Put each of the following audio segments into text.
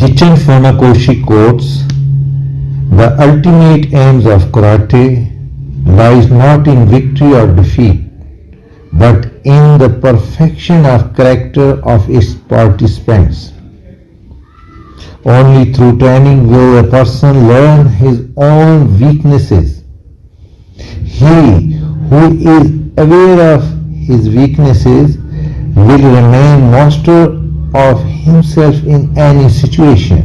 Gichin Funakoshi quotes, "The ultimate aims of karate lies not in victory or defeat, but in the perfection of character of its participants. Only through training will a person learn his own weaknesses. He who is aware of his weaknesses will remain master of himself in any situation."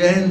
10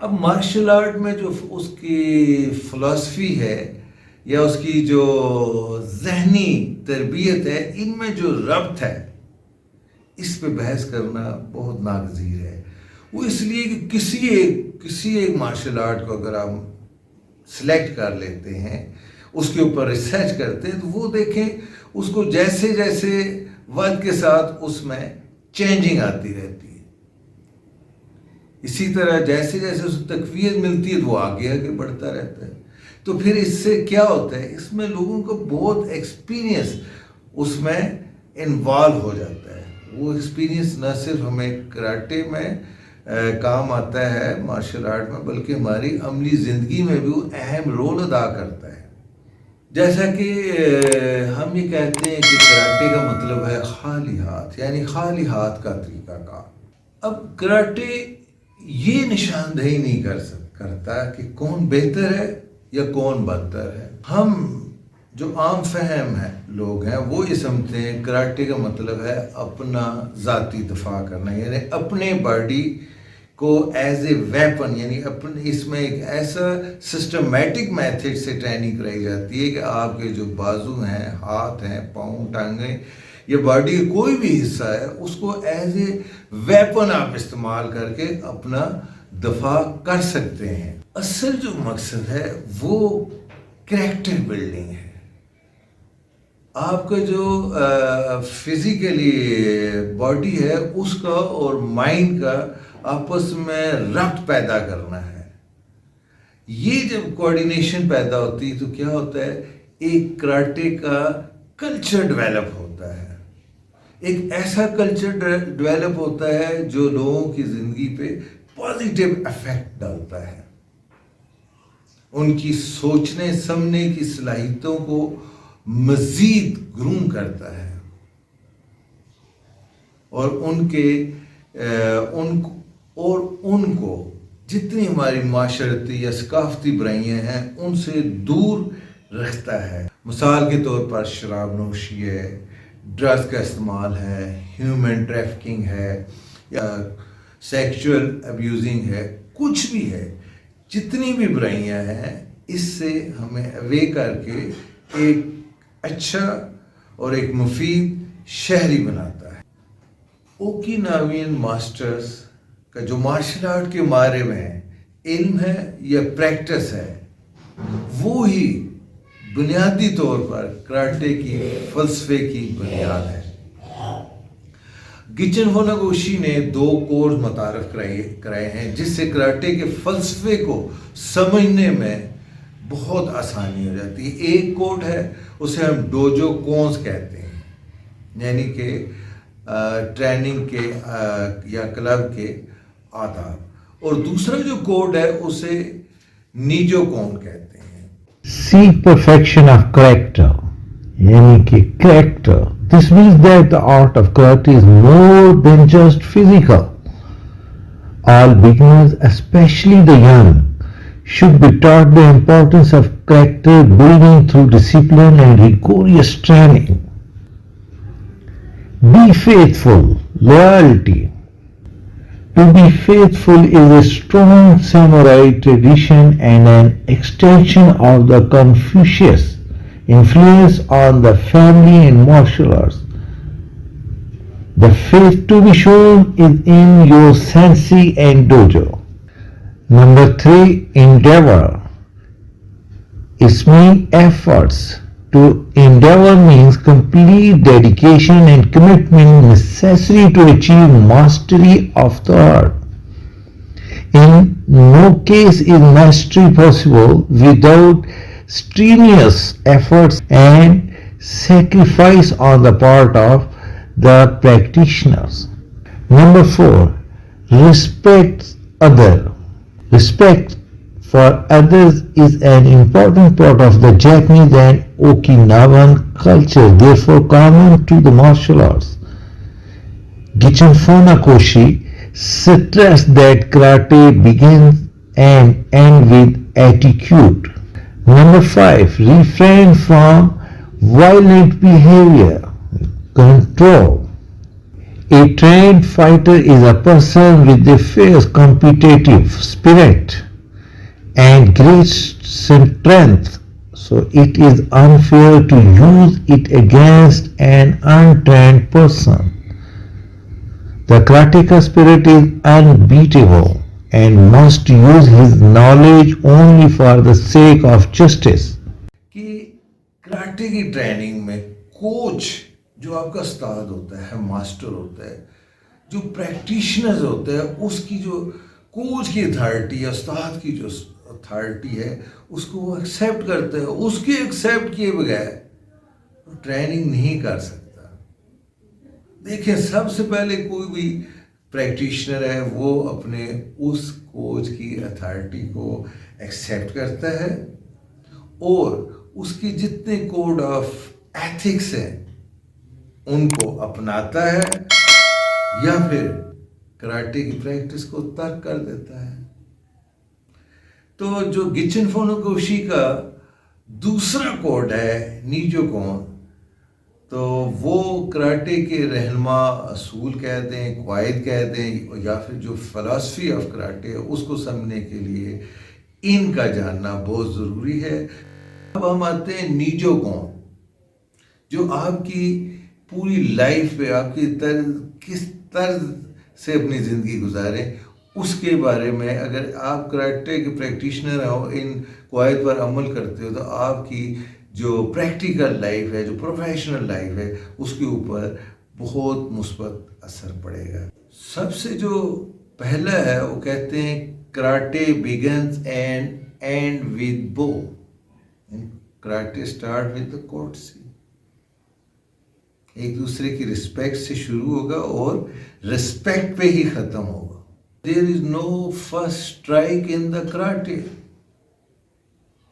اب martial art میں جو اس کی فلسفی ہے یا اس کی جو ذہنی تربیت ہے، ان میں جو ربط ہے، اس پہ بحث کرنا بہت ناگزیر ہے۔ وہ اس لیے کہ کسی ایک مارشل آرٹ کو اگر آپ سلیکٹ کر لیتے ہیں، اس کے اوپر ریسرچ کرتے ہیں، تو وہ دیکھیں اس کو جیسے جیسے وقت کے ساتھ اس میں چینجنگ آتی رہتی ہے، اسی طرح جیسے جیسے اس کو تقویت ملتی ہے تو وہ آگے بڑھتا رہتا ہے۔ تو پھر اس سے کیا ہوتا ہے، اس میں لوگوں کو بہت ایکسپیرینس اس میں انوالو ہو جاتا ہے۔ وہ ایکسپیرینس نہ صرف ہمیں کراٹے میں کام آتا ہے، مارشل آرٹ میں، بلکہ ہماری عملی زندگی میں بھی وہ اہم رول ادا کرتا ہے۔ جیسا کہ ہم یہ کہتے ہیں کہ کراٹے کا مطلب ہے خالی ہاتھ، یعنی خالی ہاتھ کا طریقہ کار۔ اب کراٹے یہ نشاندہی نہیں کرتا کہ کون بہتر ہے یا کون بدتر ہے۔ ہم جو عام فہم ہے لوگ ہیں وہ یہ سمجھتے ہیں کراٹے کا مطلب ہے اپنا ذاتی دفاع کرنا، یعنی اپنے باڈی کو ایز اے ویپن، یعنی اس میں ایک ایسا سسٹمیٹک میتھڈ سے ٹریننگ کرائی جاتی ہے کہ آپ کے جو بازو ہیں، ہاتھ ہیں، پاؤں، ٹانگیں یا باڈی کا کوئی بھی حصہ ہے، اس کو ایز اے ویپن آپ استعمال کر کے اپنا دفاع کر سکتے ہیں۔ اصل جو مقصد ہے وہ کریکٹر بلڈنگ ہے۔ آپ کا جو فزیکلی باڈی ہے اس کا اور مائنڈ کا آپس میں ربط پیدا کرنا ہے۔ یہ جب کوآرڈینیشن پیدا ہوتی ہے تو کیا ہوتا ہے، ایک کراٹے کا کلچر ڈیولپ ہوتا ہے، ایک ایسا کلچر ڈیولپ ہوتا ہے جو لوگوں کی زندگی پہ پازیٹیو افیکٹ ڈالتا ہے، ان کی سوچنے سمجھنے کی صلاحیتوں کو مزید گروم کرتا ہے، اور ان کو جتنی ہماری معاشرتی یا ثقافتی برائیاں ہیں ان سے دور رکھتا ہے۔ مثال کے طور پر شراب نوشی ہے، ڈرگز کا استعمال ہے، ہیومن ٹریفکنگ ہے، یا سیکچول ابیوزنگ ہے، کچھ بھی ہے، جتنی بھی برائیاں ہیں، اس سے ہمیں اوے کر کے ایک اچھا اور ایک مفید شہری بناتا ہے۔ اوکیناوین ماسٹرز کا جو مارشل آرٹ کے بارے میں علم ہے یا پریکٹس ہے، وہی بنیادی طور پر کراٹے کی فلسفے کی بنیاد ہے۔ گیچن فوناکوشی نے 2 کورس متعارف کرائے ہیں جس سے کراٹے کے فلسفے کو سمجھنے میں بہت آسانی ہو جاتی ہے۔ ایک کوڈ ہے، اسے ہم ڈوجو کونز کہتے ہیں، یعنی کہ ٹریننگ کے یا کلب کے آداب، اور دوسرا جو کوڈ ہے اسے نیجو کون کہتے ہیں۔ Seek perfection of character, yani ki character. This means that the art of karate is more than just physical. All beginners, especially the young, should be taught the importance of character building through discipline and rigorous training. Be faithful, loyalty. To be faithful is a strong samurai tradition and an extension of the Confucius influence on the family and martial arts. The faith to be shown is in your sensei and dojo. Number 3, endeavor. Its mean efforts. To endeavor means complete dedication and commitment necessary to achieve mastery of the art. In no case is mastery possible without strenuous efforts and sacrifice on the part of the practitioners. Number 4, respect other. Respect for others is an important part of the Japanese and Okinawan culture, therefore common to the martial arts. Gichin Funakoshi stressed that karate begins and ends with attitude. Number 5, refrain from violent behavior. Control. A trained fighter is a person with a fierce competitive spirit and great strength, so it is unfair to use it against an untrained person. The karateka spirit is unbeatable and must use his knowledge only for the sake of justice. کہ karate کی training میں coach جو آپ کا استاد ہوتا ہے، master ہوتا ہے، جو پریکٹیشنرز ہوتا ہے، اس کی جو کوچ کی اتھارٹی ہے، استاد کی جو اتھارٹی ہے، اس کو وہ ایکسیپٹ کرتا ہے. اس کے ایکسیپٹ کیے بغیر وہ ٹریننگ نہیں کر سکتا. دیکھیں، سب سے پہلے کوئی بھی پریکٹیشنر ہے وہ اپنے اس کوچ کی اتھارٹی کو ایکسیپٹ کرتا ہے اور اس کی جتنے کوڈ آف ایتھکس ہیں ان کو اپناتا ہے یا پھر کراٹے کی پریکٹس کو ترک کر دیتا ہے. تو جو گیچن فونوکوشی کا دوسرا کوڈ ہے نیجو کون، تو وہ کراٹے کے رہنما اصول کہہ دیں، قواعد کہہ دیں، یا پھر جو فلسفی آف کراٹے ہے اس کو سمجھنے کے لیے ان کا جاننا بہت ضروری ہے. اب ہم آتے ہیں نیجو کون، جو آپ کی پوری لائف پہ آپ کی کس طرز سے اپنی زندگی گزاریں اس کے بارے میں. اگر آپ کراٹے کے پریکٹیشنر ہو، ان قواعد پر عمل کرتے ہو، تو آپ کی جو پریکٹیکل لائف ہے، جو پروفیشنل لائف ہے، اس کے اوپر بہت مثبت اثر پڑے گا. سب سے جو پہلا ہے وہ کہتے ہیں karate begins and end with bow. Karate start with the courtesy. ایک دوسرے کی رسپیکٹ سے شروع ہوگا اور رسپیکٹ پہ ہی ختم ہوگا. There is no first strike in the karate.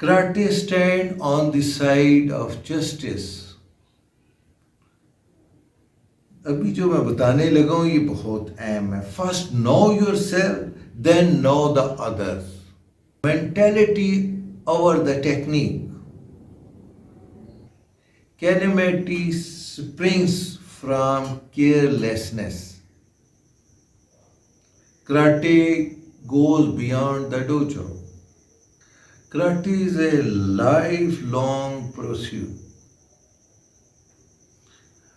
Karate stand on the side of justice. ابھی جو میں بتانے لگا ہوں یہ بہت اہم ہے. First know yourself then know the others. Mentality over the technique. Calamity springs from carelessness. Karate goes beyond the dojo. Karate is a lifelong pursuit.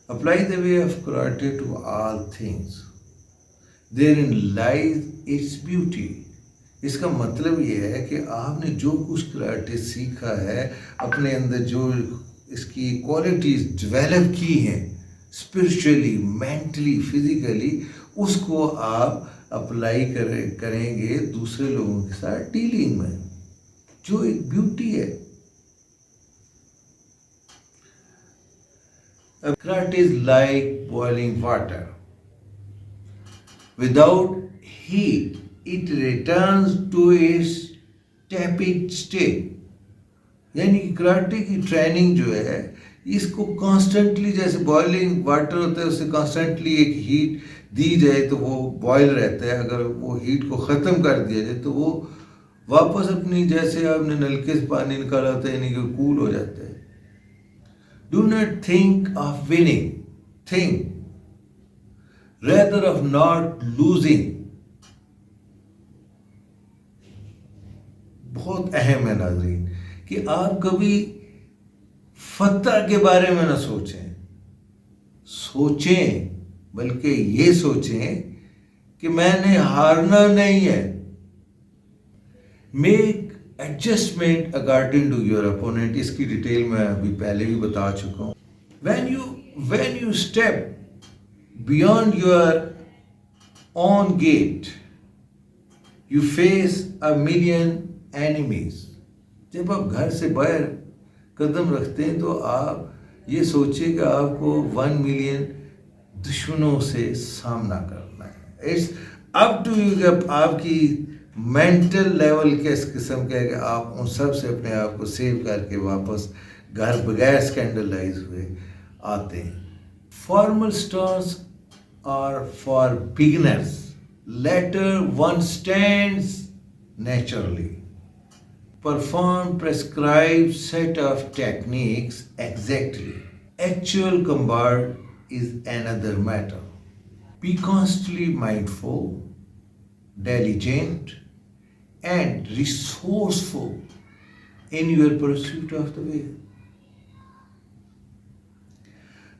Apply the way of karate to all things. Therein lies its beauty. اس کا مطلب یہ ہے کہ آپ نے جو کچھ karate سیکھا ہے، اپنے اندر جو اس کی کوالٹیز ڈیولپ کی ہیں اسپرچولی، مینٹلی، فزیکلی، اس کو آپ اپلائی کریں گے دوسرے لوگوں کے ساتھ ڈیلنگ میں، جو ایک بیوٹی ہے. Karate is like boiling water. Without heat it returns to its tepid state. یعنی کراٹے کی ٹریننگ جو ہے اس کو کانسٹنٹلی، جیسے بوائلنگ واٹر ہوتا ہے، اسے کانسٹنٹلی ایک ہیٹ دی جائے تو وہ بوائل رہتا ہے. اگر وہ ہیٹ کو ختم کر دیا جائے تو وہ واپس اپنی، جیسے آپ نے نلکے سے پانی نکالا ہوتا ہے، یعنی کہ کول ہو جاتا ہے. Do not think of winning, think rather of not losing. بہت اہم ہے ناظرین کہ آپ کبھی فتح کے بارے میں نہ سوچیں بلکہ یہ سوچیں کہ میں نے ہارنا نہیں ہے. Make adjustment according to your opponent. اس کی ڈیٹیل میں ابھی پہلے بھی بتا چکا ہوں. When you step beyond your own gate you face a million enemies. جب آپ گھر سے باہر قدم رکھتے ہیں تو آپ یہ سوچیں کہ آپ کو 1 ملین دشمنوں سے سامنا کرنا ہے. اٹس اپ ٹو یو کہ آپ کی مینٹل لیول کس قسم کا ہے کہ آپ ان سب سے اپنے آپ کو سیو کر کے واپس گھر بغیر اسکینڈلائز ہوئے آتے ہیں. Formal stances are for beginners. Later one stands naturally. Perform prescribed set of techniques exactly. Actual combat is another matter. Be constantly mindful, diligent, and resourceful in your pursuit of the way.